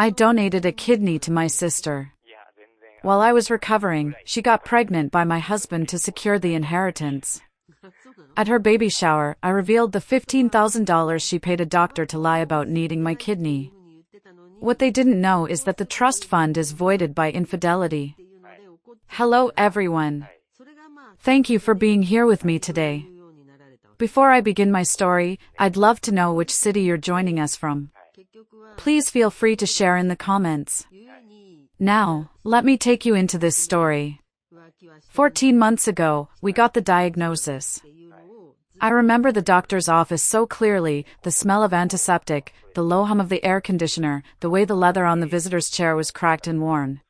I donated a kidney to my sister. While I was recovering, she got pregnant by my husband to secure the inheritance. At her baby shower, I revealed the $15,000 she paid a doctor to lie about needing my kidney. What they didn't know is that the trust fund is voided by infidelity. Hello everyone. Thank you for being here with me today. Before I begin my story, I'd love to know which city you're joining us from. Please feel free to share in the comments. Now, let me take you into this story. 14 months ago, we got the diagnosis. I remember the doctor's office so clearly, the smell of antiseptic, the low hum of the air conditioner, the way the leather on the visitor's chair was cracked and worn.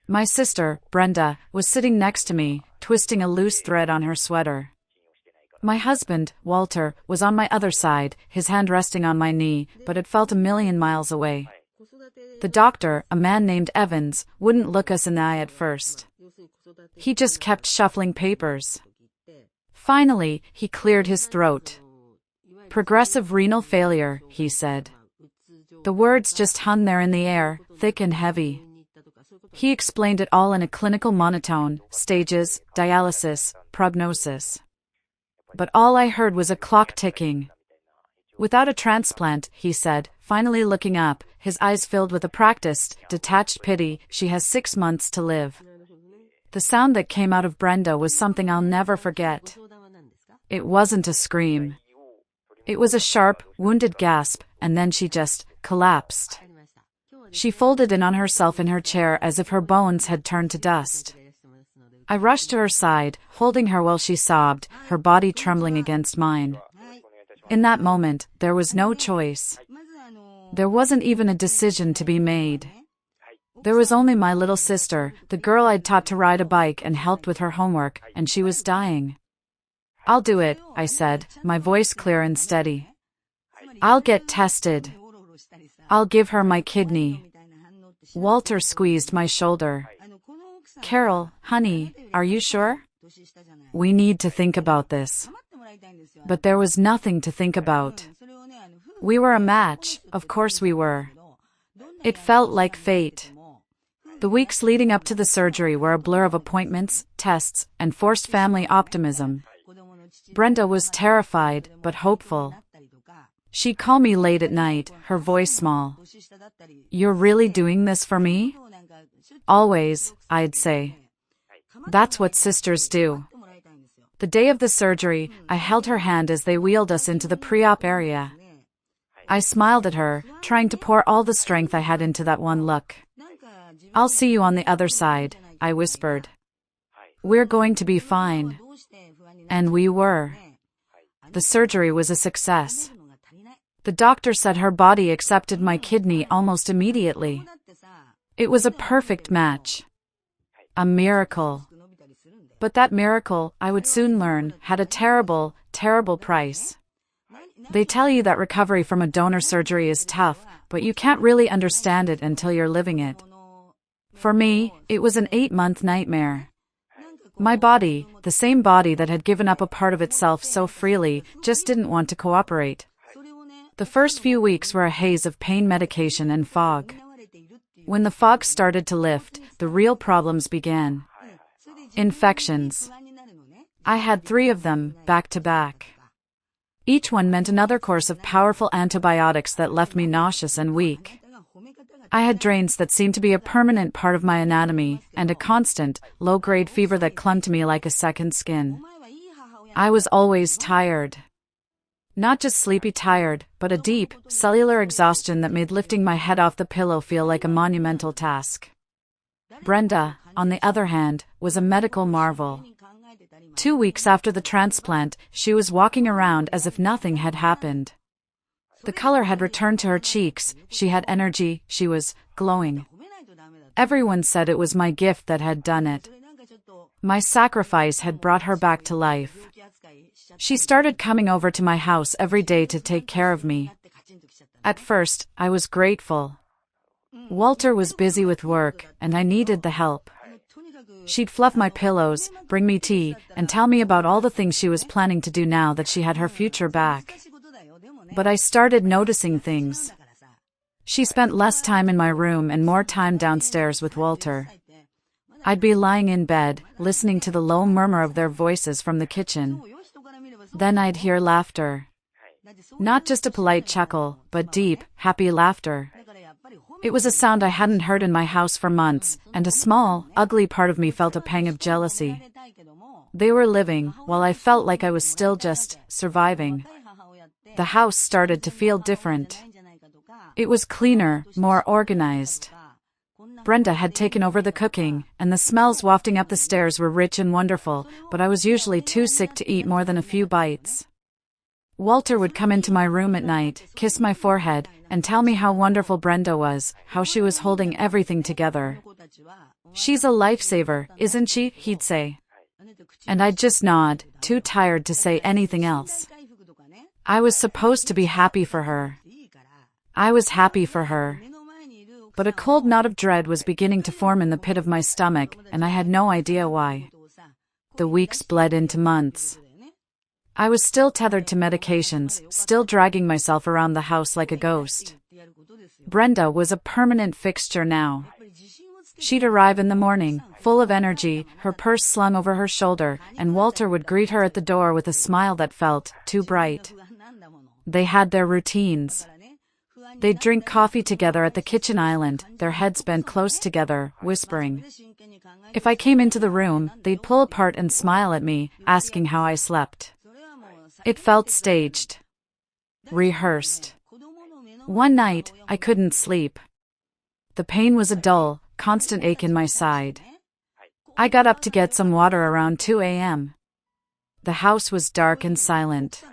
My sister, Brenda, was sitting next to me, twisting a loose thread on her sweater. My husband, Walter, was on my other side, his hand resting on my knee, but it felt a million miles away. The doctor, a man named Evans, wouldn't look us in the eye at first. He just kept shuffling papers. Finally, he cleared his throat. Progressive renal failure, he said. The words just hung there in the air, thick and heavy. He explained it all in a clinical monotone: stages, dialysis, prognosis. But all I heard was a clock ticking. Without a transplant, he said, finally looking up, his eyes filled with a practiced, detached pity, she has 6 months to live. The sound that came out of Brenda was something I'll never forget. It wasn't a scream. It was a sharp, wounded gasp, and then she just collapsed. She folded in on herself in her chair as if her bones had turned to dust. I rushed to her side, holding her while she sobbed, her body trembling against mine. In that moment, there was no choice. There wasn't even a decision to be made. There was only my little sister, the girl I'd taught to ride a bike and helped with her homework, and she was dying. I'll do it, I said, my voice clear and steady. I'll get tested. I'll give her my kidney. Walter squeezed my shoulder. Carol, honey, are you sure? We need to think about this. But there was nothing to think about. We were a match, of course we were. It felt like fate. The weeks leading up to the surgery were a blur of appointments, tests, and forced family optimism. Brenda was terrified, but hopeful. She'd call me late at night, her voice small. You're really doing this for me? Always, I'd say. That's what sisters do. The day of the surgery, I held her hand as they wheeled us into the pre-op area. I smiled at her, trying to pour all the strength I had into that one look. I'll see you on the other side, I whispered. We're going to be fine. And we were. The surgery was a success. The doctor said her body accepted my kidney almost immediately. It was a perfect match. A miracle. But that miracle, I would soon learn, had a terrible, terrible price. They tell you that recovery from a donor surgery is tough, but you can't really understand it until you're living it. For me, it was an 8-month nightmare. My body, the same body that had given up a part of itself so freely, just didn't want to cooperate. The first few weeks were a haze of pain medication and fog. When the fog started to lift, the real problems began. Infections. I had 3 of them, back to back. Each one meant another course of powerful antibiotics that left me nauseous and weak. I had drains that seemed to be a permanent part of my anatomy, and a constant, low-grade fever that clung to me like a second skin. I was always tired. Not just sleepy tired, but a deep, cellular exhaustion that made lifting my head off the pillow feel like a monumental task. Brenda, on the other hand, was a medical marvel. 2 weeks after the transplant, she was walking around as if nothing had happened. The color had returned to her cheeks, she had energy, she was glowing. Everyone said it was my gift that had done it. My sacrifice had brought her back to life. She started coming over to my house every day to take care of me. At first, I was grateful. Walter was busy with work, and I needed the help. She'd fluff my pillows, bring me tea, and tell me about all the things she was planning to do now that she had her future back. But I started noticing things. She spent less time in my room and more time downstairs with Walter. I'd be lying in bed, listening to the low murmur of their voices from the kitchen. Then I'd hear laughter. Not just a polite chuckle, but deep, happy laughter. It was a sound I hadn't heard in my house for months, and a small, ugly part of me felt a pang of jealousy. They were living, while I felt like I was still just surviving. The house started to feel different. It was cleaner, more organized. Brenda had taken over the cooking, and the smells wafting up the stairs were rich and wonderful, but I was usually too sick to eat more than a few bites. Walter would come into my room at night, kiss my forehead, and tell me how wonderful Brenda was, how she was holding everything together. "She's a lifesaver, isn't she?" he'd say. And I'd just nod, too tired to say anything else. I was supposed to be happy for her. I was happy for her. But a cold knot of dread was beginning to form in the pit of my stomach, and I had no idea why. The weeks bled into months. I was still tethered to medications, still dragging myself around the house like a ghost. Brenda was a permanent fixture now. She'd arrive in the morning, full of energy, her purse slung over her shoulder, and Walter would greet her at the door with a smile that felt too bright. They had their routines. They'd drink coffee together at the kitchen island, their heads bent close together, whispering. If I came into the room, they'd pull apart and smile at me, asking how I slept. It felt staged. Rehearsed. One night, I couldn't sleep. The pain was a dull, constant ache in my side. I got up to get some water around 2 a.m. The house was dark and silent.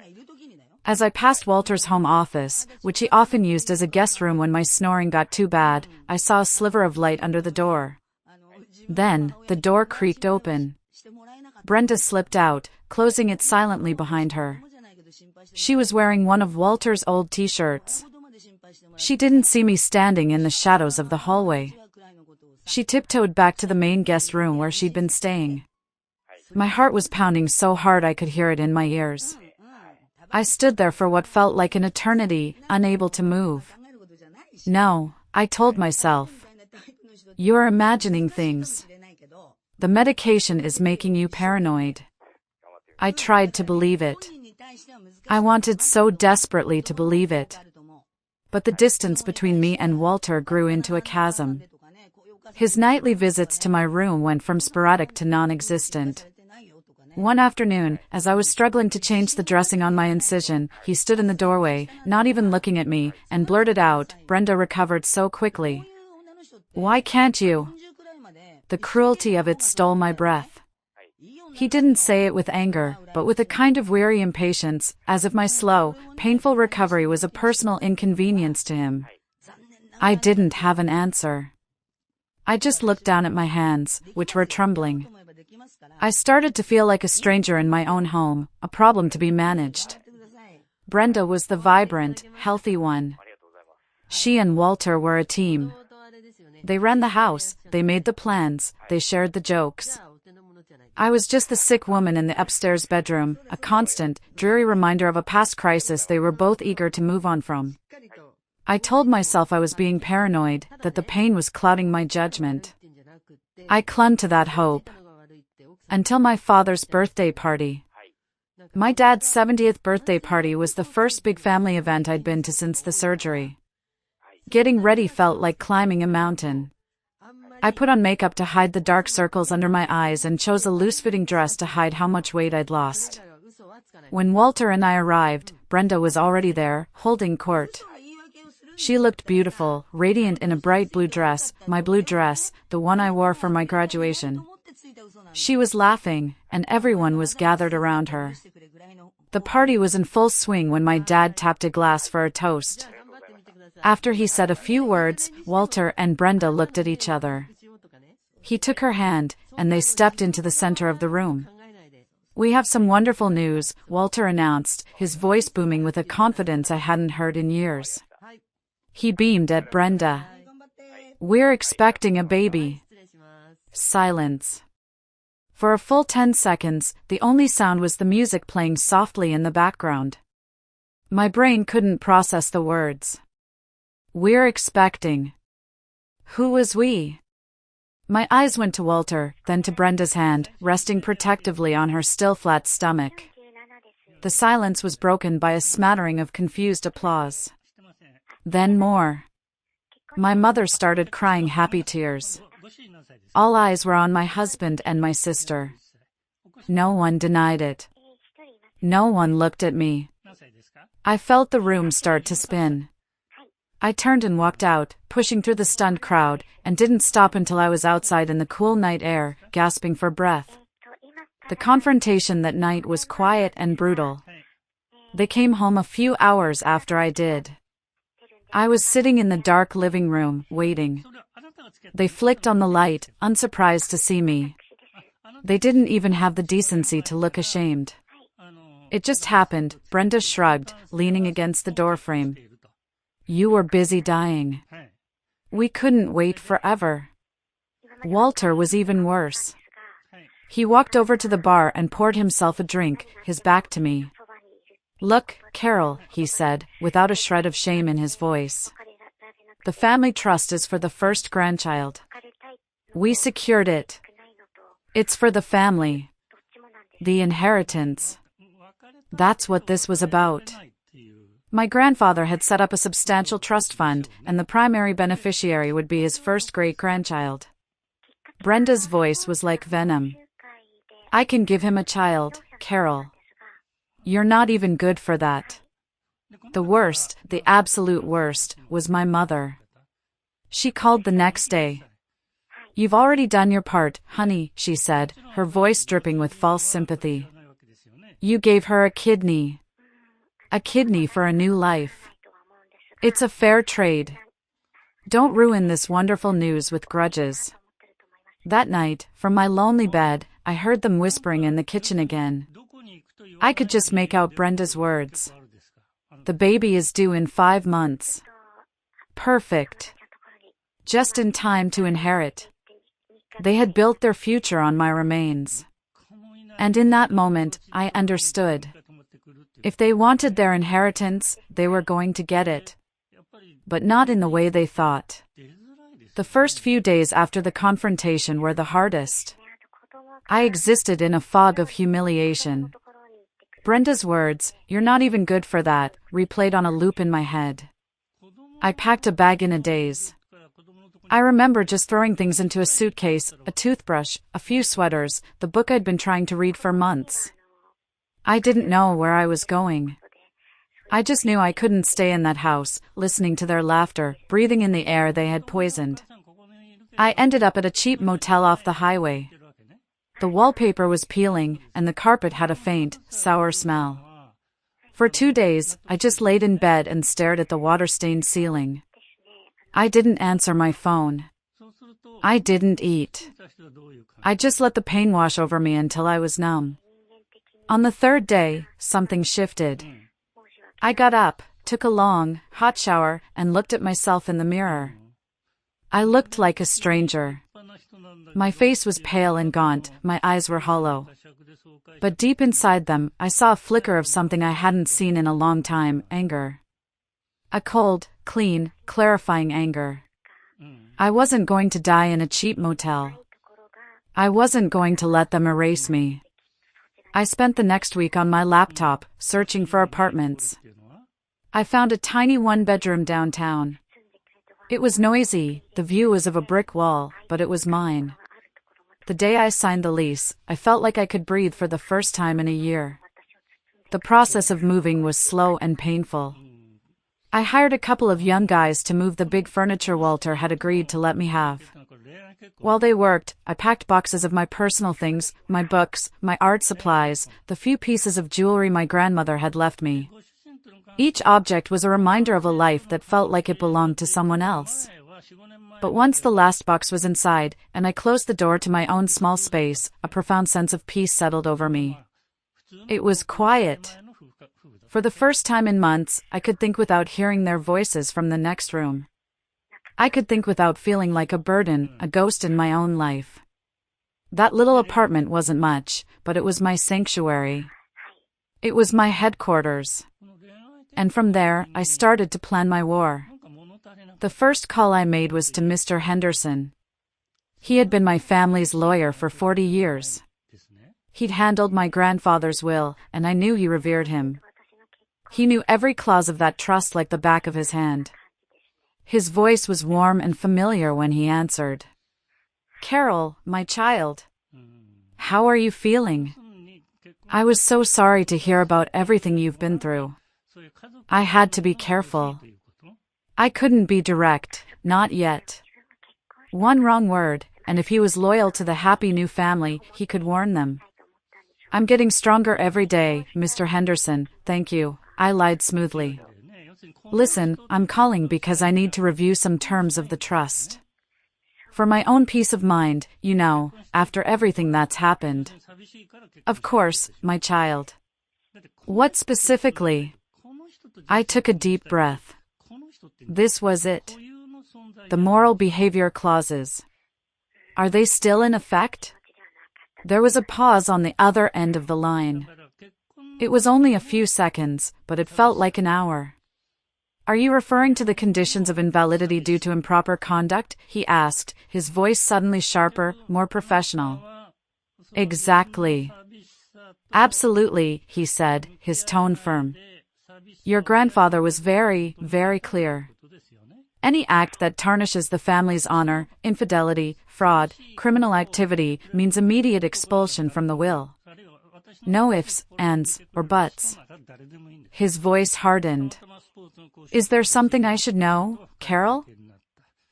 As I passed Walter's home office, which he often used as a guest room when my snoring got too bad, I saw a sliver of light under the door. Then, the door creaked open. Brenda slipped out, closing it silently behind her. She was wearing one of Walter's old t-shirts. She didn't see me standing in the shadows of the hallway. She tiptoed back to the main guest room where she'd been staying. My heart was pounding so hard I could hear it in my ears. I stood there for what felt like an eternity, unable to move. No, I told myself. You're imagining things. The medication is making you paranoid. I tried to believe it. I wanted so desperately to believe it. But the distance between me and Walter grew into a chasm. His nightly visits to my room went from sporadic to non-existent. One afternoon, as I was struggling to change the dressing on my incision, he stood in the doorway, not even looking at me, and blurted out, "Brenda recovered so quickly. Why can't you?" The cruelty of it stole my breath. He didn't say it with anger, but with a kind of weary impatience, as if my slow, painful recovery was a personal inconvenience to him. I didn't have an answer. I just looked down at my hands, which were trembling. I started to feel like a stranger in my own home, a problem to be managed. Brenda was the vibrant, healthy one. She and Walter were a team. They ran the house, they made the plans, they shared the jokes. I was just the sick woman in the upstairs bedroom, a constant, dreary reminder of a past crisis they were both eager to move on from. I told myself I was being paranoid, that the pain was clouding my judgment. I clung to that hope. Until my father's birthday party. My dad's 70th birthday party was the first big family event I'd been to since the surgery. Getting ready felt like climbing a mountain. I put on makeup to hide the dark circles under my eyes and chose a loose-fitting dress to hide how much weight I'd lost. When Walter and I arrived, Brenda was already there, holding court. She looked beautiful, radiant in a bright blue dress, my blue dress, the one I wore for my graduation. She was laughing, and everyone was gathered around her. The party was in full swing when my dad tapped a glass for a toast. After he said a few words, Walter and Brenda looked at each other. He took her hand, and they stepped into the center of the room. "We have some wonderful news," Walter announced, his voice booming with a confidence I hadn't heard in years. He beamed at Brenda. "We're expecting a baby." Silence. For a full 10 seconds, the only sound was the music playing softly in the background. My brain couldn't process the words. We're expecting. Who was we? My eyes went to Walter, then to Brenda's hand, resting protectively on her still flat stomach. The silence was broken by a smattering of confused applause. Then more. My mother started crying happy tears. All eyes were on my husband and my sister. No one denied it. No one looked at me. I felt the room start to spin. I turned and walked out, pushing through the stunned crowd, and didn't stop until I was outside in the cool night air, gasping for breath. The confrontation that night was quiet and brutal. They came home a few hours after I did. I was sitting in the dark living room, waiting. They flicked on the light, unsurprised to see me. They didn't even have the decency to look ashamed. It just happened, Brenda shrugged, leaning against the doorframe. You were busy dying. We couldn't wait forever. Walter was even worse. He walked over to the bar and poured himself a drink, his back to me. Look, Carol, he said, without a shred of shame in his voice. The family trust is for the first grandchild. We secured it. It's for the family. The inheritance. That's what this was about. My grandfather had set up a substantial trust fund, and the primary beneficiary would be his first great-grandchild. Brenda's voice was like venom. I can give him a child, Carol. You're not even good for that. The worst, the absolute worst, was my mother. She called the next day. You've already done your part, honey, she said, her voice dripping with false sympathy. You gave her a kidney. A kidney for a new life. It's a fair trade. Don't ruin this wonderful news with grudges. That night, from my lonely bed, I heard them whispering in the kitchen again. I could just make out Brenda's words. The baby is due in 5 months. Perfect. Just in time to inherit. They had built their future on my remains. And in that moment, I understood. If they wanted their inheritance, they were going to get it. But not in the way they thought. The first few days after the confrontation were the hardest. I existed in a fog of humiliation. Brenda's words, "You're not even good for that," replayed on a loop in my head. I packed a bag in a daze. I remember just throwing things into a suitcase, a toothbrush, a few sweaters, the book I'd been trying to read for months. I didn't know where I was going. I just knew I couldn't stay in that house, listening to their laughter, breathing in the air they had poisoned. I ended up at a cheap motel off the highway. The wallpaper was peeling, and the carpet had a faint, sour smell. For 2 days, I just laid in bed and stared at the water-stained ceiling. I didn't answer my phone. I didn't eat. I just let the pain wash over me until I was numb. On the 3rd day, something shifted. I got up, took a long, hot shower, and looked at myself in the mirror. I looked like a stranger. My face was pale and gaunt, my eyes were hollow. But deep inside them, I saw a flicker of something I hadn't seen in a long time, anger. A cold, clean, clarifying anger. I wasn't going to die in a cheap motel. I wasn't going to let them erase me. I spent the next week on my laptop, searching for apartments. I found a tiny one-bedroom downtown. It was noisy, the view was of a brick wall, but it was mine. The day I signed the lease, I felt like I could breathe for the first time in a year. The process of moving was slow and painful. I hired a couple of young guys to move the big furniture Walter had agreed to let me have. While they worked, I packed boxes of my personal things, my books, my art supplies, the few pieces of jewelry my grandmother had left me. Each object was a reminder of a life that felt like it belonged to someone else. But once the last box was inside, and I closed the door to my own small space, a profound sense of peace settled over me. It was quiet. For the first time in months, I could think without hearing their voices from the next room. I could think without feeling like a burden, a ghost in my own life. That little apartment wasn't much, but it was my sanctuary. It was my headquarters. And from there, I started to plan my war. The first call I made was to Mr. Henderson. He had been my family's lawyer for 40 years. He'd handled my grandfather's will, and I knew he revered him. He knew every clause of that trust like the back of his hand. His voice was warm and familiar when he answered. Carol, my child. How are you feeling? I was so sorry to hear about everything you've been through. I had to be careful. I couldn't be direct, not yet. One wrong word, and if he was loyal to the happy new family, he could warn them. I'm getting stronger every day, Mr. Henderson, thank you, I lied smoothly. Listen, I'm calling because I need to review some terms of the trust. For my own peace of mind, you know, after everything that's happened. Of course, my child. What specifically? I took a deep breath. This was it. The moral behavior clauses. Are they still in effect? There was a pause on the other end of the line. It was only a few seconds, but it felt like an hour. Are you referring to the conditions of invalidity due to improper conduct? He asked, his voice suddenly sharper, more professional. Exactly. Absolutely, he said, his tone firm. Your grandfather was very, very clear. Any act that tarnishes the family's honor, infidelity, fraud, criminal activity means immediate expulsion from the will. No ifs, ands, or buts. His voice hardened. Is there something I should know, Carol?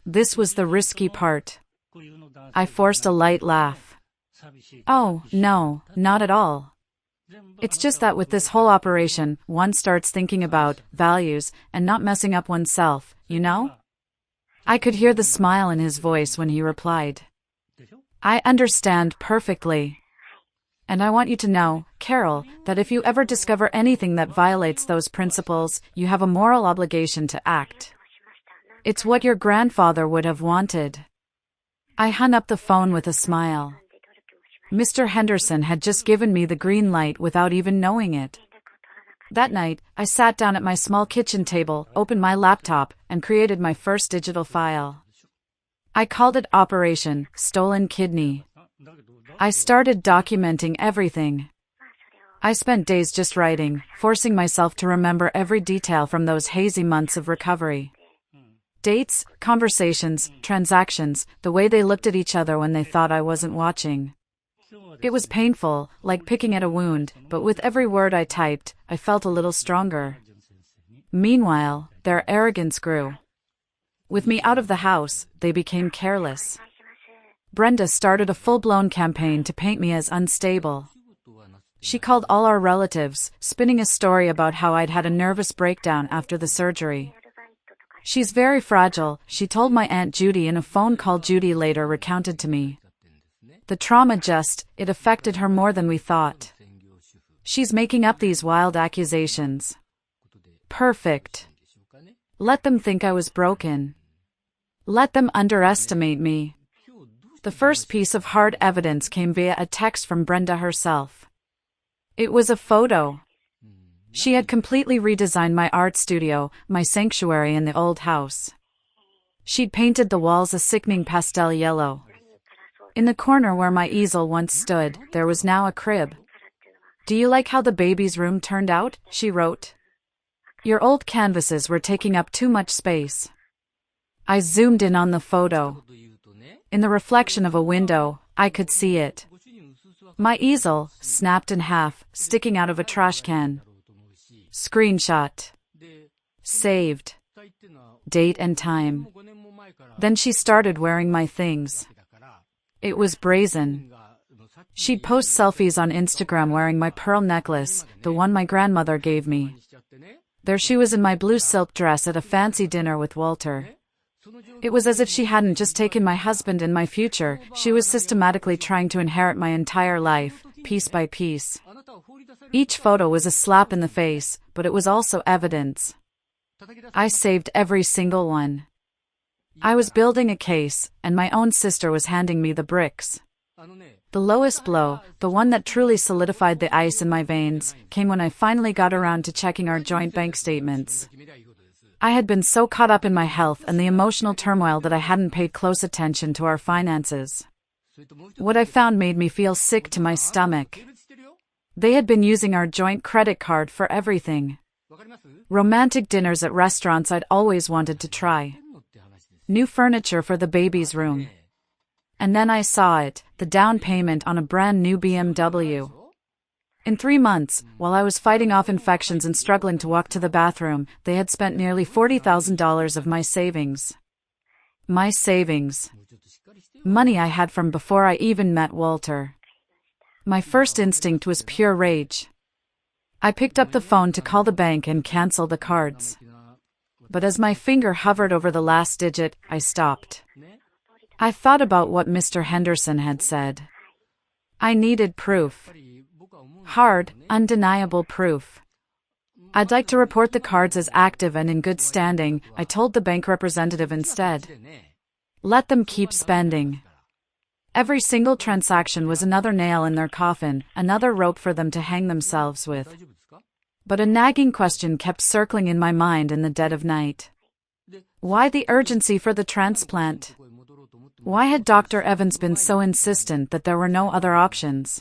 This was the risky part. I forced a light laugh. Oh, no, not at all. It's just that with this whole operation, one starts thinking about values and not messing up oneself, you know? I could hear the smile in his voice when he replied. I understand perfectly. And I want you to know, Carol, that if you ever discover anything that violates those principles, you have a moral obligation to act. It's what your grandfather would have wanted. I hung up the phone with a smile. Mr. Henderson had just given me the green light without even knowing it. That night, I sat down at my small kitchen table, opened my laptop, and created my first digital file. I called it Operation Stolen Kidney. I started documenting everything. I spent days just writing, forcing myself to remember every detail from those hazy months of recovery. Dates, conversations, transactions, the way they looked at each other when they thought I wasn't watching. It was painful, like picking at a wound, but with every word I typed, I felt a little stronger. Meanwhile, their arrogance grew. With me out of the house, they became careless. Brenda started a full-blown campaign to paint me as unstable. She called all our relatives, spinning a story about how I'd had a nervous breakdown after the surgery. She's very fragile, she told my Aunt Judy in a phone call Judy later recounted to me. The trauma it affected her more than we thought. She's making up these wild accusations. Perfect. Let them think I was broken. Let them underestimate me. The first piece of hard evidence came via a text from Brenda herself. It was a photo. She had completely redesigned my art studio, my sanctuary in the old house. She'd painted the walls a sickening pastel yellow. In the corner where my easel once stood, there was now a crib. Do you like how the baby's room turned out? She wrote. Your old canvases were taking up too much space. I zoomed in on the photo. In the reflection of a window, I could see it. My easel, snapped in half, sticking out of a trash can. Screenshot. Saved. Date and time. Then she started wearing my things. It was brazen. She'd post selfies on Instagram wearing my pearl necklace, the one my grandmother gave me. There she was in my blue silk dress at a fancy dinner with Walter. It was as if she hadn't just taken my husband and my future, she was systematically trying to inherit my entire life, piece by piece. Each photo was a slap in the face, but it was also evidence. I saved every single one. I was building a case, and my own sister was handing me the bricks. The lowest blow, the one that truly solidified the ice in my veins, came when I finally got around to checking our joint bank statements. I had been so caught up in my health and the emotional turmoil that I hadn't paid close attention to our finances. What I found made me feel sick to my stomach. They had been using our joint credit card for everything. Romantic dinners at restaurants I'd always wanted to try. New furniture for the baby's room. And then I saw it, the down payment on a brand new BMW. In 3 months, while I was fighting off infections and struggling to walk to the bathroom, they had spent nearly $40,000 of my savings. My savings. Money I had from before I even met Walter. My first instinct was pure rage. I picked up the phone to call the bank and cancel the cards. But as my finger hovered over the last digit, I stopped. I thought about what Mr. Henderson had said. I needed proof. Hard, undeniable proof. I'd like to report the cards as active and in good standing, I told the bank representative instead. Let them keep spending. Every single transaction was another nail in their coffin, another rope for them to hang themselves with. But a nagging question kept circling in my mind in the dead of night. Why the urgency for the transplant? Why had Dr. Evans been so insistent that there were no other options?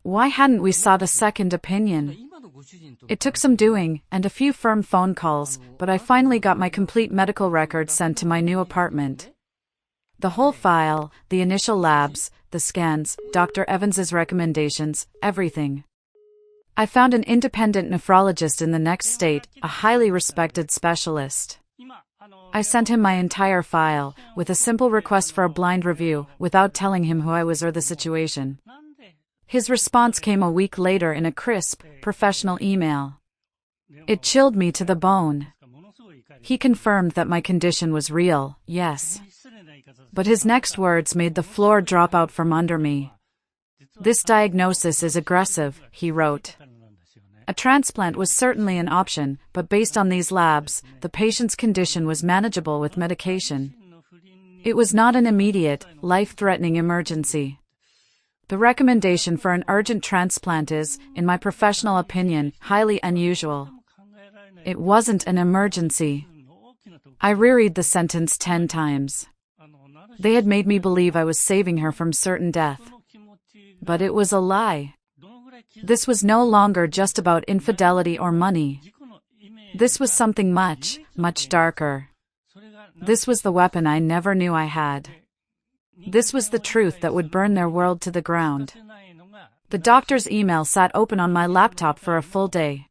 Why hadn't we sought a second opinion? It took some doing, and a few firm phone calls, but I finally got my complete medical records sent to my new apartment. The whole file, the initial labs, the scans, Dr. Evans's recommendations, everything. I found an independent nephrologist in the next state, a highly respected specialist. I sent him my entire file, with a simple request for a blind review, without telling him who I was or the situation. His response came a week later in a crisp, professional email. It chilled me to the bone. He confirmed that my condition was real, yes. But his next words made the floor drop out from under me. This diagnosis is aggressive, he wrote. A transplant was certainly an option, but based on these labs, the patient's condition was manageable with medication. It was not an immediate, life-threatening emergency. The recommendation for an urgent transplant is, in my professional opinion, highly unusual. It wasn't an emergency. I reread the sentence 10 times. They had made me believe I was saving her from certain death. But it was a lie. This was no longer just about infidelity or money. This was something much, much darker. This was the weapon I never knew I had. This was the truth that would burn their world to the ground. The doctor's email sat open on my laptop for a full day.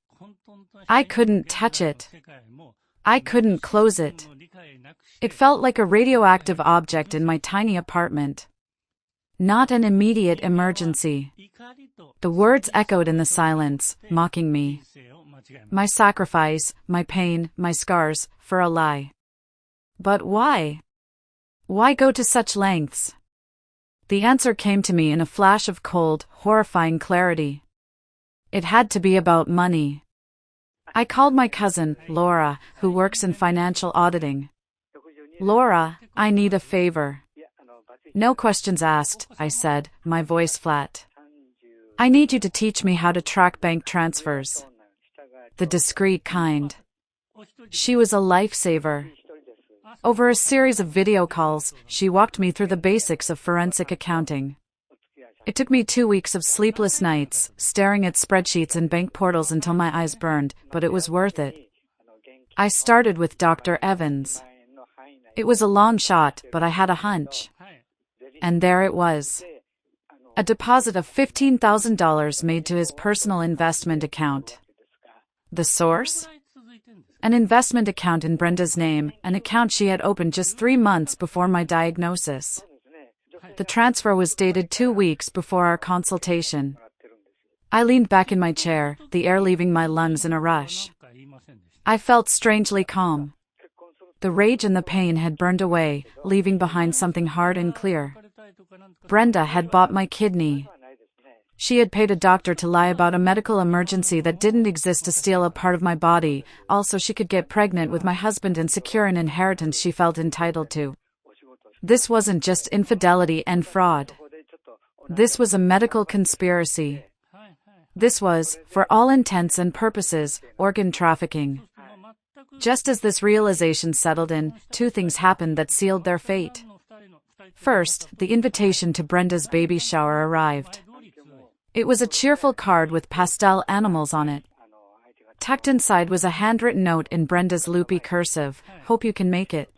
I couldn't touch it. I couldn't close it. It felt like a radioactive object in my tiny apartment. Not an immediate emergency. The words echoed in the silence, mocking me. My sacrifice, my pain, my scars, for a lie. But why? Why go to such lengths? The answer came to me in a flash of cold, horrifying clarity. It had to be about money. I called my cousin, Laura, who works in financial auditing. Laura, I need a favor. No questions asked, I said, my voice flat. I need you to teach me how to track bank transfers. The discreet kind. She was a lifesaver. Over a series of video calls, she walked me through the basics of forensic accounting. It took me 2 weeks of sleepless nights, staring at spreadsheets and bank portals until my eyes burned, but it was worth it. I started with Dr. Evans. It was a long shot, but I had a hunch. And there it was. A deposit of $15,000 made to his personal investment account. The source? An investment account in Brenda's name, an account she had opened just 3 months before my diagnosis. The transfer was dated 2 weeks before our consultation. I leaned back in my chair, the air leaving my lungs in a rush. I felt strangely calm. The rage and the pain had burned away, leaving behind something hard and clear. Brenda had bought my kidney. She had paid a doctor to lie about a medical emergency that didn't exist to steal a part of my body, also she could get pregnant with my husband and secure an inheritance she felt entitled to. This wasn't just infidelity and fraud. This was a medical conspiracy. This was, for all intents and purposes, organ trafficking. Just as this realization settled in, two things happened that sealed their fate. First, the invitation to Brenda's baby shower arrived. It was a cheerful card with pastel animals on it. Tucked inside was a handwritten note in Brenda's loopy cursive, "Hope you can make it.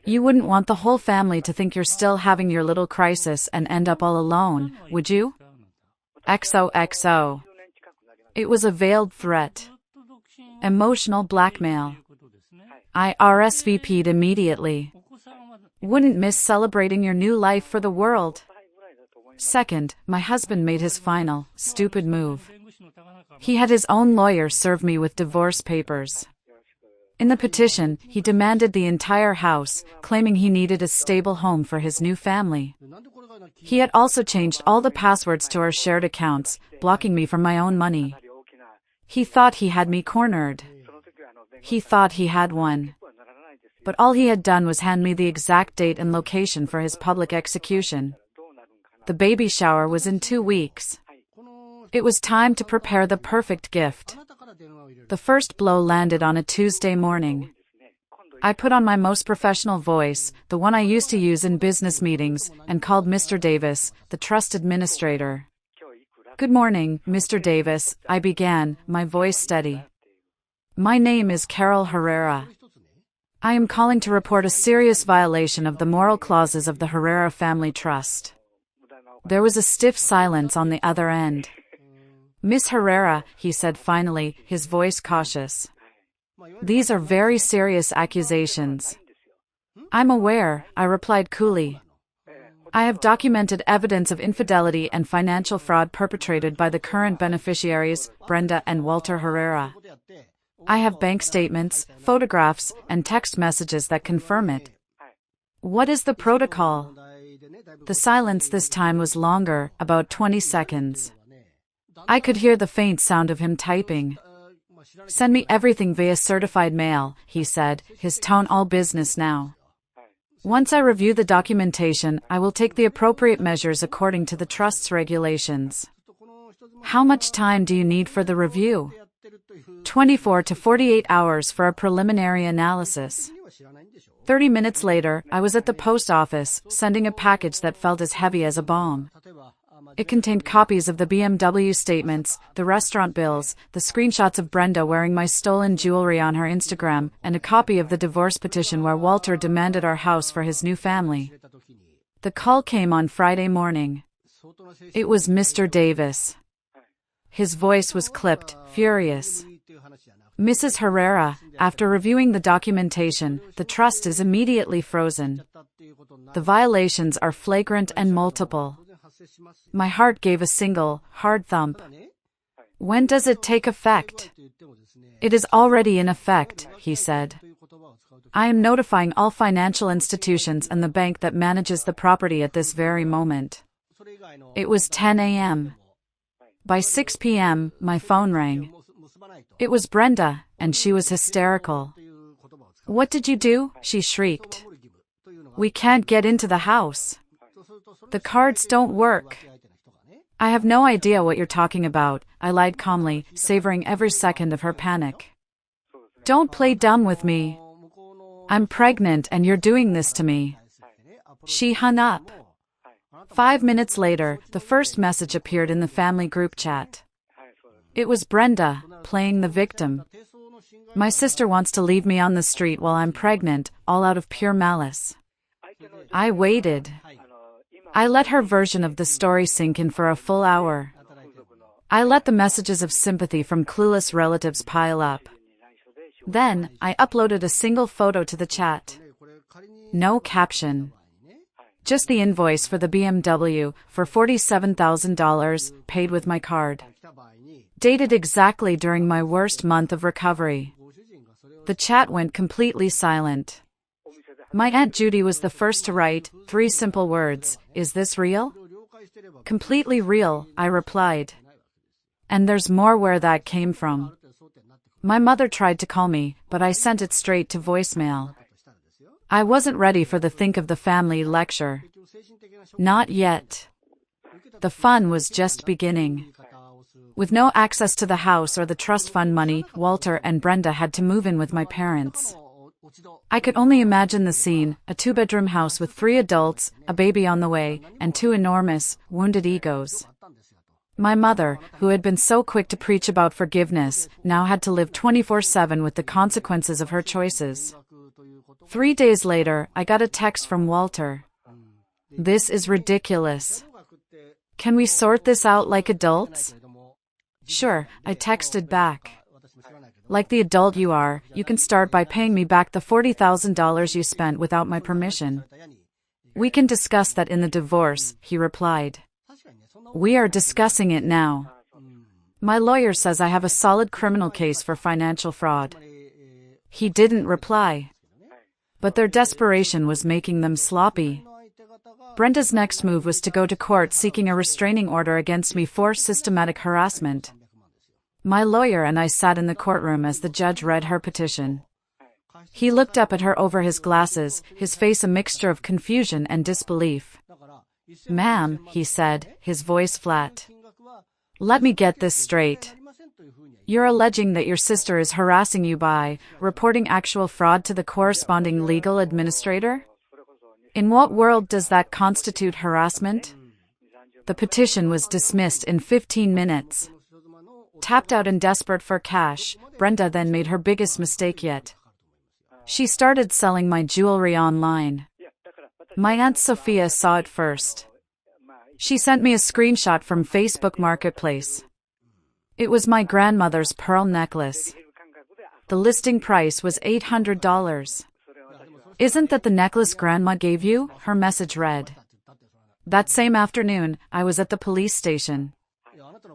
You wouldn't want the whole family to think you're still having your little crisis and end up all alone, would you? XOXO." It was a veiled threat. Emotional blackmail. I RSVP'd immediately. Wouldn't miss celebrating your new life for the world. Second, my husband made his final, stupid move. He had his own lawyer serve me with divorce papers. In the petition, he demanded the entire house, claiming he needed a stable home for his new family. He had also changed all the passwords to our shared accounts, blocking me from my own money. He thought he had me cornered. He thought he had won. But all he had done was hand me the exact date and location for his public execution. The baby shower was in 2 weeks. It was time to prepare the perfect gift. The first blow landed on a Tuesday morning. I put on my most professional voice, the one I used to use in business meetings, and called Mr. Davis, the trust administrator. "Good morning, Mr. Davis," I began, my voice steady. "My name is Carol Herrera. I am calling to report a serious violation of the moral clauses of the Herrera Family Trust." There was a stiff silence on the other end. "Miss Herrera," he said finally, his voice cautious. "These are very serious accusations." "I'm aware," I replied coolly. "I have documented evidence of infidelity and financial fraud perpetrated by the current beneficiaries, Brenda and Walter Herrera. I have bank statements, photographs, and text messages that confirm it." "What is the protocol?" The silence this time was longer, about 20 seconds. I could hear the faint sound of him typing. "Send me everything via certified mail," he said, his tone all business now. "Once I review the documentation, I will take the appropriate measures according to the Trust's regulations." "How much time do you need for the review?" 24 to 48 hours for a preliminary analysis." 30 minutes later, I was at the post office, sending a package that felt as heavy as a bomb. It contained copies of the BMW statements, the restaurant bills, the screenshots of Brenda wearing my stolen jewelry on her Instagram, and a copy of the divorce petition where Walter demanded our house for his new family. The call came on Friday morning. It was Mr. Davis. His voice was clipped, furious. "Mrs. Herrera, after reviewing the documentation, the trust is immediately frozen. The violations are flagrant and multiple." My heart gave a single, hard thump. "When does it take effect?" "It is already in effect," he said. "I am notifying all financial institutions and the bank that manages the property at this very moment." It was 10 a.m. By 6 p.m., my phone rang. It was Brenda, and she was hysterical. "What did you do?" she shrieked. "We can't get into the house. The cards don't work." "I have no idea what you're talking about," I lied calmly, savoring every second of her panic. "Don't play dumb with me. I'm pregnant and you're doing this to me." She hung up. 5 minutes later, the first message appeared in the family group chat. It was Brenda, playing the victim. "My sister wants to leave me on the street while I'm pregnant, all out of pure malice." I waited. I let her version of the story sink in for a full hour. I let the messages of sympathy from clueless relatives pile up. Then, I uploaded a single photo to the chat. No caption. Just the invoice for the BMW, for $47,000, paid with my card. Dated exactly during my worst month of recovery. The chat went completely silent. My Aunt Judy was the first to write, 3 simple words, "Is this real?" "Completely real," I replied. And there's more where that came from. My mother tried to call me, but I sent it straight to voicemail. I wasn't ready for the think of the family lecture. Not yet. The fun was just beginning. With no access to the house or the trust fund money, Walter and Brenda had to move in with my parents. I could only imagine the scene, a two-bedroom house with 3 adults, a baby on the way, and 2 enormous, wounded egos. My mother, who had been so quick to preach about forgiveness, now had to live 24/7 with the consequences of her choices. 3 days later, I got a text from Walter. "This is ridiculous. Can we sort this out like adults?" "Sure," I texted back. "Like the adult you are, you can start by paying me back the $40,000 you spent without my permission. We can discuss that in the divorce," he replied. "We are discussing it now. My lawyer says I have a solid criminal case for financial fraud." He didn't reply. But their desperation was making them sloppy. Brenda's next move was to go to court seeking a restraining order against me for systematic harassment. My lawyer and I sat in the courtroom as the judge read her petition. He looked up at her over his glasses, his face a mixture of confusion and disbelief. "Ma'am," he said, his voice flat. "Let me get this straight. You're alleging that your sister is harassing you by reporting actual fraud to the corresponding legal administrator? In what world does that constitute harassment?" The petition was dismissed in 15 minutes. Tapped out and desperate for cash, Brenda then made her biggest mistake yet. She started selling my jewelry online. My Aunt Sophia saw it first. She sent me a screenshot from Facebook Marketplace. It was my grandmother's pearl necklace. The listing price was $800. "Isn't that the necklace Grandma gave you?" her message read. That same afternoon, I was at the police station.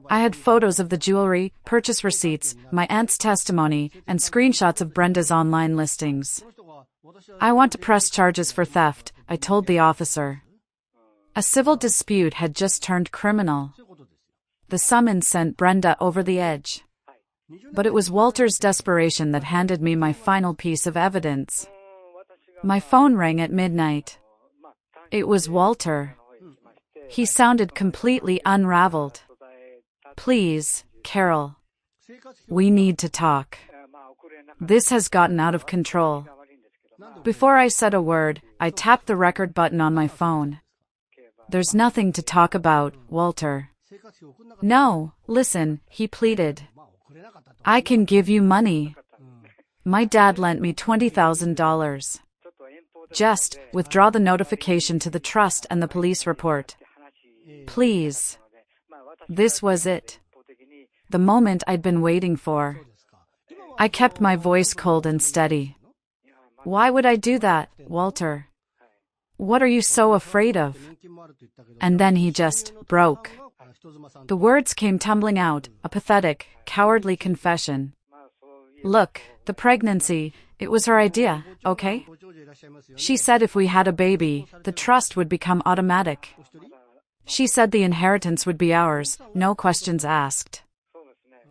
I had photos of the jewelry, purchase receipts, my aunt's testimony, and screenshots of Brenda's online listings. "I want to press charges for theft," I told the officer. A civil dispute had just turned criminal. The summons sent Brenda over the edge. But it was Walter's desperation that handed me my final piece of evidence. My phone rang at midnight. It was Walter. He sounded completely unraveled. "Please, Carol. We need to talk. This has gotten out of control." Before I said a word, I tapped the record button on my phone. "There's nothing to talk about, Walter." "No, listen," he pleaded. "I can give you money. My dad lent me $20,000. Just withdraw the notification to the trust and the police report. Please." This was it. The moment I'd been waiting for. I kept my voice cold and steady. "Why would I do that, Walter? What are you so afraid of?" And then he just broke. The words came tumbling out, a pathetic, cowardly confession. "Look, the pregnancy, it was her idea, okay? She said if we had a baby, the trust would become automatic. She said the inheritance would be ours, no questions asked."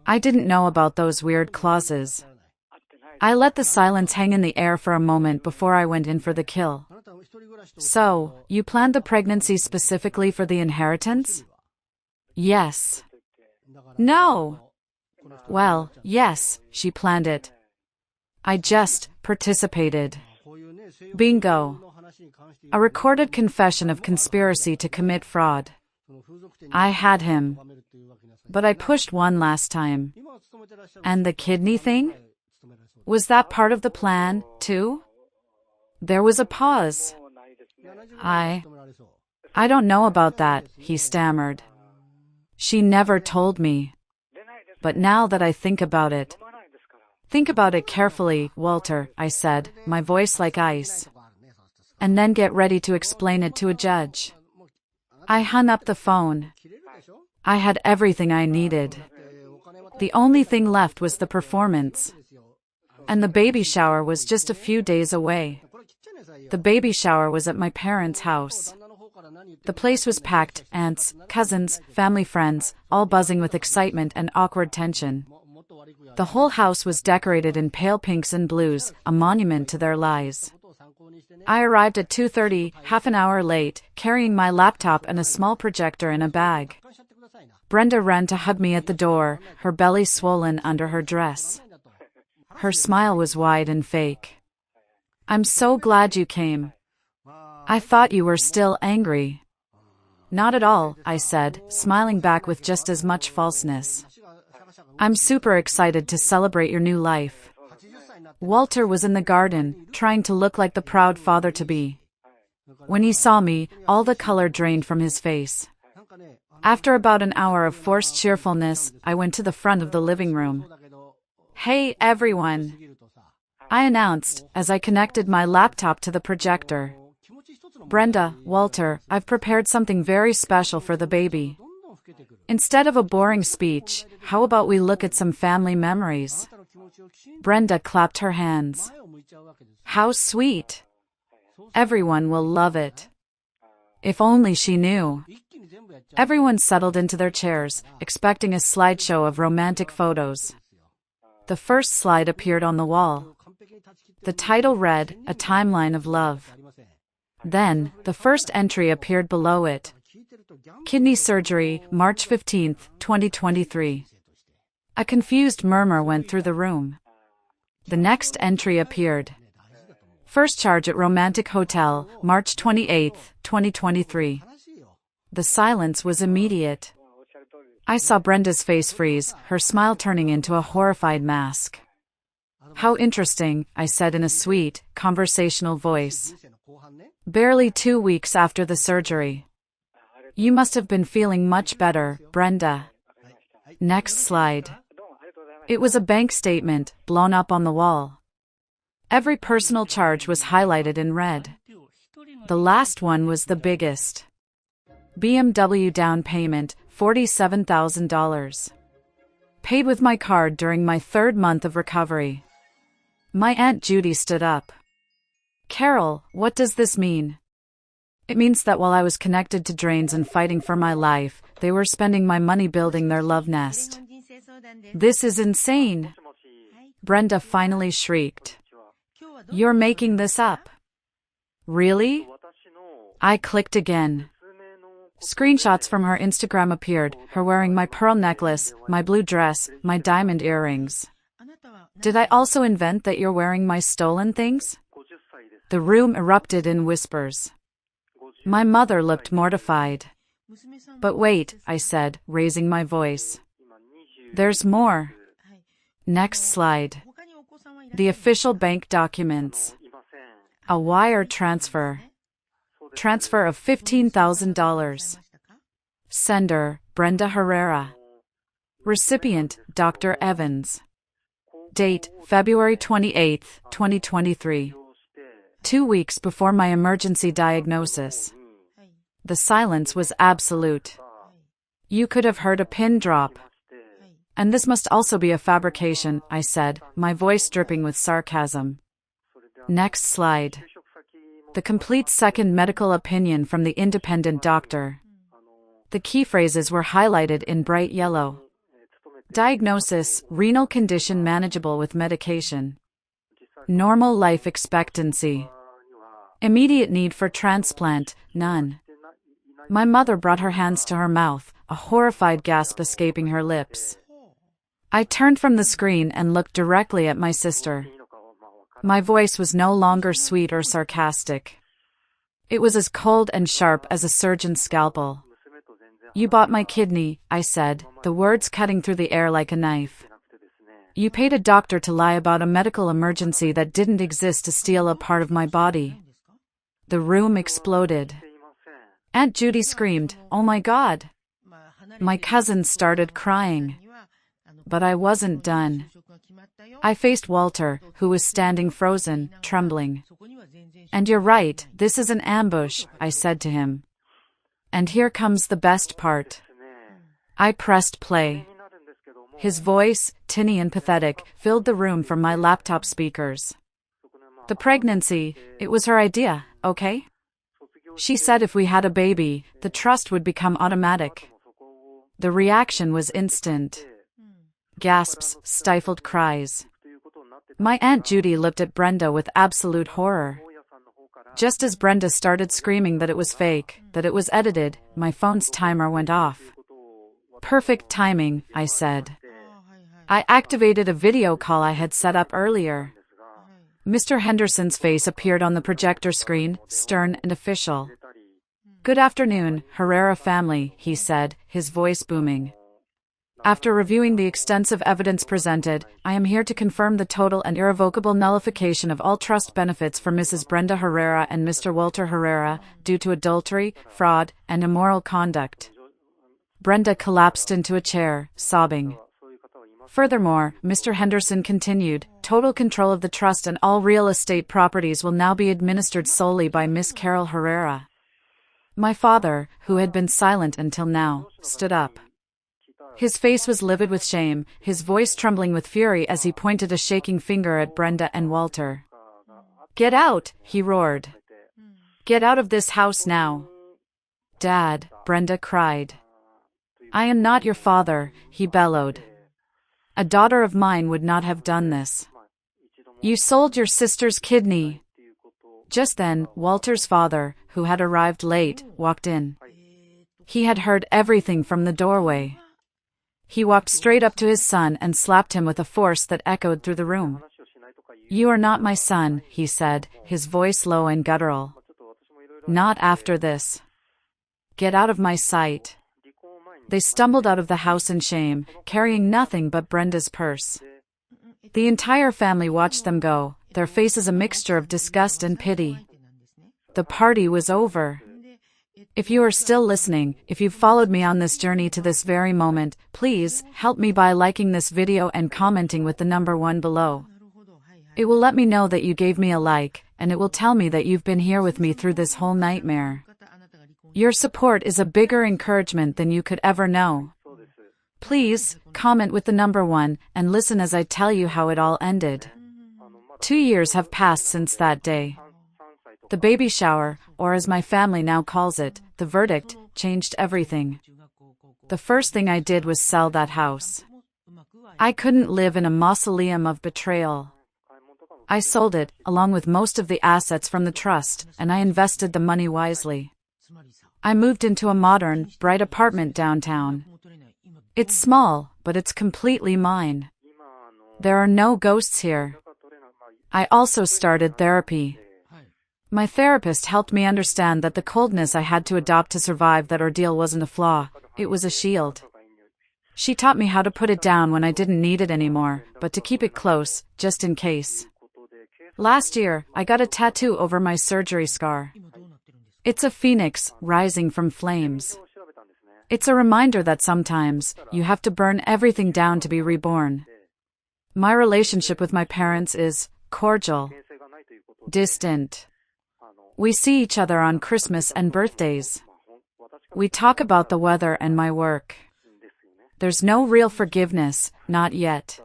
I didn't know about those weird clauses. I let the silence hang in the air for a moment before I went in for the kill. "So, you planned the pregnancy specifically for the inheritance?" "Yes." "No." "Well, yes, she planned it. I just participated." Bingo. A recorded confession of conspiracy to commit fraud. I had him. But I pushed one last time. "And the kidney thing? Was that part of the plan, too?" There was a pause. I don't know about that," he stammered. "She never told me. But now that I think about it..." "Think about it carefully, Walter," I said, my voice like ice. "And then get ready to explain it to a judge." I hung up the phone. I had everything I needed. The only thing left was the performance. And the baby shower was just a few days away. The baby shower was at my parents' house. The place was packed, aunts, cousins, family friends, all buzzing with excitement and awkward tension. The whole house was decorated in pale pinks and blues, a monument to their lies. I arrived at 2:30, half an hour late, carrying my laptop and a small projector in a bag. Brenda ran to hug me at the door, her belly swollen under her dress. Her smile was wide and fake. "I'm so glad you came. I thought you were still angry." "Not at all," I said, smiling back with just as much falseness. "I'm super excited to celebrate your new life." Walter was in the garden, trying to look like the proud father-to-be. When he saw me, all the color drained from his face. After about an hour of forced cheerfulness, I went to the front of the living room. "Hey, everyone," I announced as I connected my laptop to the projector. "Brenda, Walter, I've prepared something very special for the baby. Instead of a boring speech, how about we look at some family memories?" Brenda clapped her hands. "How sweet. Everyone will love it." If only she knew. Everyone settled into their chairs, expecting a slideshow of romantic photos. The first slide appeared on the wall. The title read, "A Timeline of Love." Then, the first entry appeared below it. "Kidney surgery, March 15, 2023. A confused murmur went through the room. The next entry appeared. "First charge at Romantic Hotel, March 28, 2023. The silence was immediate. I saw Brenda's face freeze, her smile turning into a horrified mask. "How interesting," I said in a sweet, conversational voice. "Barely 2 weeks after the surgery. You must have been feeling much better, Brenda." Next slide. It was a bank statement, blown up on the wall. Every personal charge was highlighted in red. The last one was the biggest. BMW down payment, $47,000. Paid with my card during my 3rd month of recovery. My Aunt Judy stood up. "Carol, what does this mean?" "It means that while I was connected to drains and fighting for my life, they were spending my money building their love nest." "This is insane!" Brenda finally shrieked. "You're making this up." "Really?" I clicked again. Screenshots from her Instagram appeared, her wearing my pearl necklace, my blue dress, my diamond earrings. "Did I also invent that you're wearing my stolen things?" The room erupted in whispers. My mother looked mortified. "But wait," I said, raising my voice. "There's more." Next slide. The official bank documents. A wire transfer. Transfer of $15,000. Sender, Brenda Herrera. Recipient, Dr. Evans. Date, February 28, 2023. 2 weeks before my emergency diagnosis. The silence was absolute. You could have heard a pin drop. "And this must also be a fabrication," I said, my voice dripping with sarcasm. Next slide. The complete second medical opinion from the independent doctor. The key phrases were highlighted in bright yellow. Diagnosis, renal condition manageable with medication. Normal life expectancy. Immediate need for transplant, none. My mother brought her hands to her mouth, a horrified gasp escaping her lips. I turned from the screen and looked directly at my sister. My voice was no longer sweet or sarcastic. It was as cold and sharp as a surgeon's scalpel. "You bought my kidney," I said, the words cutting through the air like a knife. "You paid a doctor to lie about a medical emergency that didn't exist to steal a part of my body." The room exploded. Aunt Judy screamed, "Oh my God!" My cousin started crying. But I wasn't done. I faced Walter, who was standing frozen, trembling. "And you're right, this is an ambush," I said to him. "And here comes the best part." I pressed play. His voice, tinny and pathetic, filled the room from my laptop speakers. "The pregnancy, it was her idea, okay? She said if we had a baby, the trust would become automatic." The reaction was instant. Gasps, stifled cries. My Aunt Judy looked at Brenda with absolute horror. Just as Brenda started screaming that it was fake, that it was edited, my phone's timer went off. Perfect timing, I said. I activated a video call I had set up earlier. Mr. Henderson's face appeared on the projector screen, stern and official. "Good afternoon, Herrera family," he said, his voice booming. "After reviewing the extensive evidence presented, I am here to confirm the total and irrevocable nullification of all trust benefits for Mrs. Brenda Herrera and Mr. Walter Herrera, due to adultery, fraud, and immoral conduct." Brenda collapsed into a chair, sobbing. Furthermore, Mr. Henderson continued, "Total control of the trust and all real estate properties will now be administered solely by Miss Carol Herrera." My father, who had been silent until now, stood up. His face was livid with shame, his voice trembling with fury as he pointed a shaking finger at Brenda and Walter. "Get out!" he roared. "Get out of this house now!" "Dad," Brenda cried. "I am not your father," he bellowed. "A daughter of mine would not have done this. You sold your sister's kidney." Just then, Walter's father, who had arrived late, walked in. He had heard everything from the doorway. He walked straight up to his son and slapped him with a force that echoed through the room. "You are not my son," he said, his voice low and guttural. "Not after this. Get out of my sight." They stumbled out of the house in shame, carrying nothing but Brenda's purse. The entire family watched them go, their faces a mixture of disgust and pity. The party was over. If you are still listening, if you've followed me on this journey to this very moment, please help me by liking this video and commenting with the number 1 below. It will let me know that you gave me a like, and it will tell me that you've been here with me through this whole nightmare. Your support is a bigger encouragement than you could ever know. Please, comment with the number 1, and listen as I tell you how it all ended. 2 years have passed since that day. The baby shower, or as my family now calls it, the verdict, changed everything. The first thing I did was sell that house. I couldn't live in a mausoleum of betrayal. I sold it, along with most of the assets from the trust, and I invested the money wisely. I moved into a modern, bright apartment downtown. It's small, but it's completely mine. There are no ghosts here. I also started therapy. My therapist helped me understand that the coldness I had to adopt to survive that ordeal wasn't a flaw, it was a shield. She taught me how to put it down when I didn't need it anymore, but to keep it close, just in case. Last year, I got a tattoo over my surgery scar. It's a phoenix, rising from flames. It's a reminder that sometimes, you have to burn everything down to be reborn. My relationship with my parents is cordial, distant. We see each other on Christmas and birthdays. We talk about the weather and my work. There's no real forgiveness, not yet.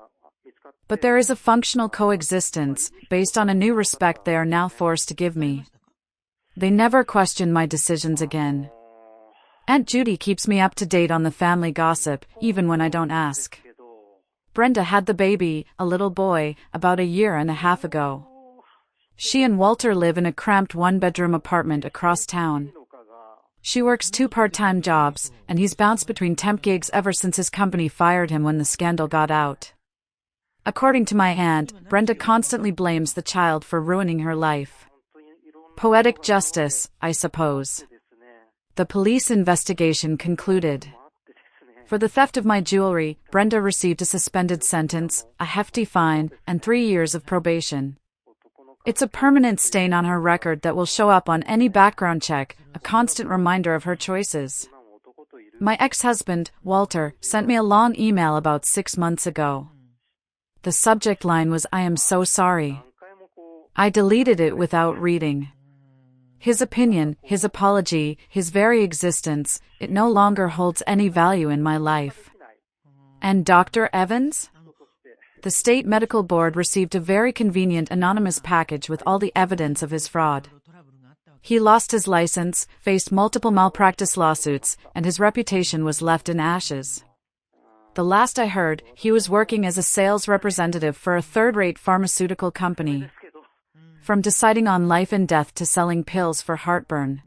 But there is a functional coexistence, based on a new respect they are now forced to give me. They never question my decisions again. Aunt Judy keeps me up to date on the family gossip, even when I don't ask. Brenda had the baby, a little boy, about 1.5 years ago. She and Walter live in a cramped 1-bedroom apartment across town. She works 2 part-time jobs, and he's bounced between temp gigs ever since his company fired him when the scandal got out. According to my aunt, Brenda constantly blames the child for ruining her life. Poetic justice, I suppose. The police investigation concluded. For the theft of my jewelry, Brenda received a suspended sentence, a hefty fine, and 3 years of probation. It's a permanent stain on her record that will show up on any background check, a constant reminder of her choices. My ex-husband, Walter, sent me a long email about 6 months ago. The subject line was, "I am so sorry." I deleted it without reading. His opinion, his apology, his very existence, it no longer holds any value in my life. And Dr. Evans? The state medical board received a very convenient anonymous package with all the evidence of his fraud. He lost his license, faced multiple malpractice lawsuits, and his reputation was left in ashes. The last I heard, he was working as a sales representative for a third-rate pharmaceutical company. From deciding on life and death to selling pills for heartburn.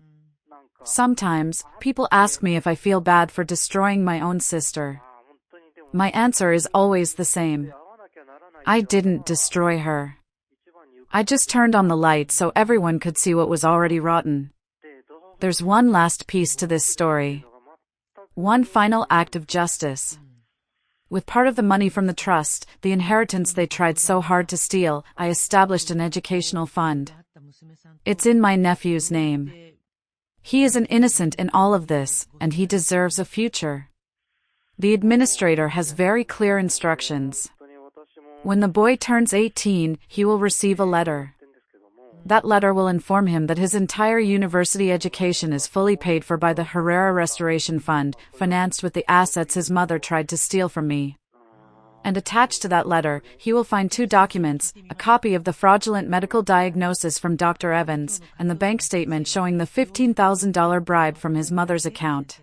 Sometimes, people ask me if I feel bad for destroying my own sister. My answer is always the same. I didn't destroy her. I just turned on the light so everyone could see what was already rotten. There's one last piece to this story. One final act of justice. With part of the money from the trust, the inheritance they tried so hard to steal, I established an educational fund. It's in my nephew's name. He is an innocent in all of this, and he deserves a future. The administrator has very clear instructions. When the boy turns 18, he will receive a letter. That letter will inform him that his entire university education is fully paid for by the Herrera Restoration Fund, financed with the assets his mother tried to steal from me. And attached to that letter, he will find 2 documents, a copy of the fraudulent medical diagnosis from Dr. Evans, and the bank statement showing the $15,000 bribe from his mother's account.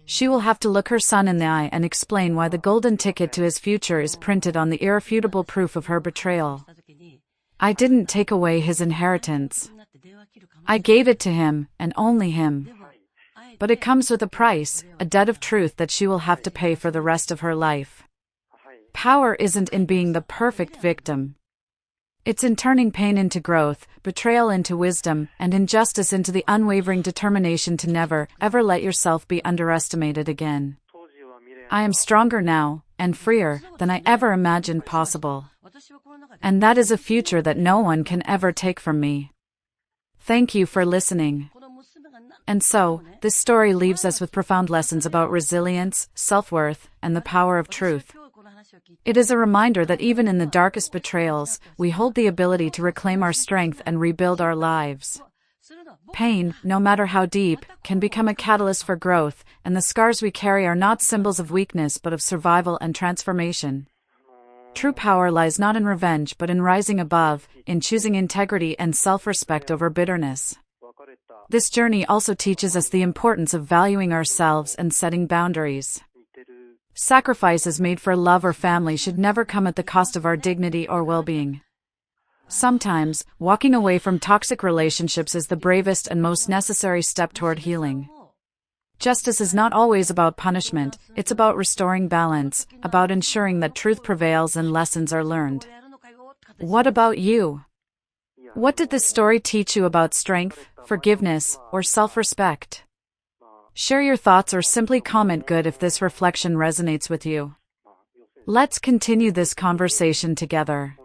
She will have to look her son in the eye and explain why the golden ticket to his future is printed on the irrefutable proof of her betrayal. I didn't take away his inheritance. I gave it to him, and only him. But it comes with a price, a debt of truth that she will have to pay for the rest of her life. Power isn't in being the perfect victim. It's in turning pain into growth, betrayal into wisdom, and injustice into the unwavering determination to never, ever let yourself be underestimated again. I am stronger now, and freer, than I ever imagined possible. And that is a future that no one can ever take from me. Thank you for listening. And so, this story leaves us with profound lessons about resilience, self-worth, and the power of truth. It is a reminder that even in the darkest betrayals, we hold the ability to reclaim our strength and rebuild our lives. Pain, no matter how deep, can become a catalyst for growth, and the scars we carry are not symbols of weakness but of survival and transformation. True power lies not in revenge but in rising above, in choosing integrity and self-respect over bitterness. This journey also teaches us the importance of valuing ourselves and setting boundaries. Sacrifices made for love or family should never come at the cost of our dignity or well-being. Sometimes, walking away from toxic relationships is the bravest and most necessary step toward healing. Justice is not always about punishment, it's about restoring balance, about ensuring that truth prevails and lessons are learned. What about you? What did this story teach you about strength, forgiveness, or self-respect? Share your thoughts or simply comment good if this reflection resonates with you. Let's continue this conversation together.